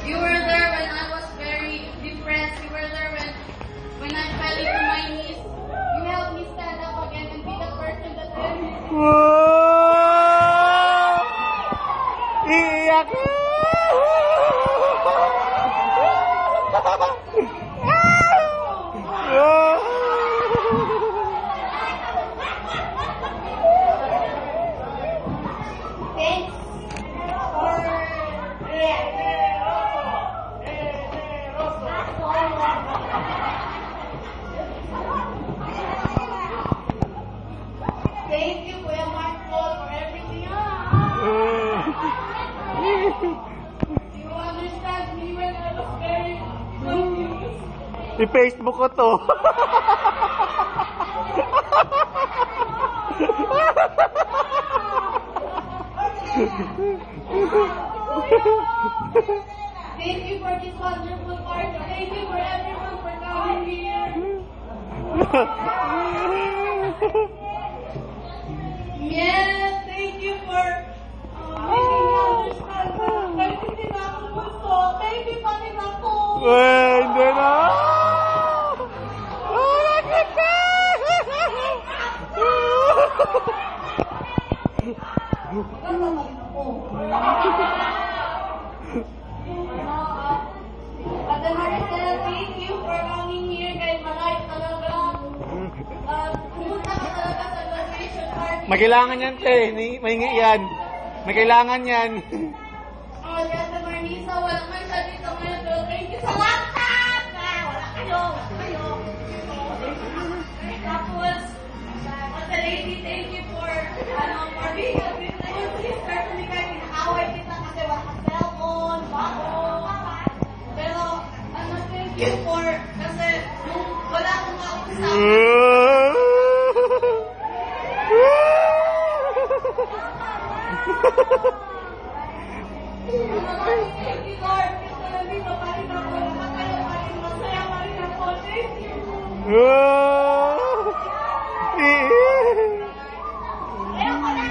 You were there when I was very depressed. You were there when I fell into my knees. You helped me stand up again and be the person that I am. Wow! Iiyak! Thank you, Kuya Marco, for everything. You understand me when I was very confused. I-Facebook ko to. Thank you for this wonderful party. Thank you for everyone for coming here. Yes, thank you for making me understand kahit hindi na ako gusto. Thank you, pati na ako. Hindi na. Ate Maricel, thank you for coming here kahit malayo talaga. Pumunta ka talaga sa Salvation Army. May kailangan yan, te. Mahingi yan. May kailangan yan. Ate Marnisa, walang man siya dito ngayon. Pero thank you sa lahat! Wala kayo! Tapos, Ate Lady, thank you for being a beautiful sister to me kahit inaaway kita kasi wala kang cellphone, bago. Pero, thank you for, kasi nung wala akong kausap. Thank you, Lord. Kasi nandito pa rin ako. Nakatayo pa rin. Masaya pa rin ako. Thank you. Ayoko na.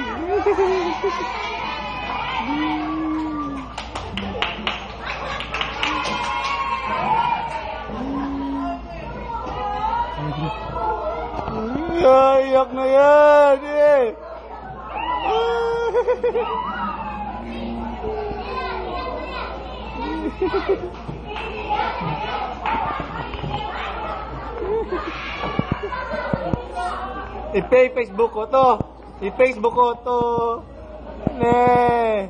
Iyak na yan, eh. I-Facebook ko to. I-Facebook ko to. Ne.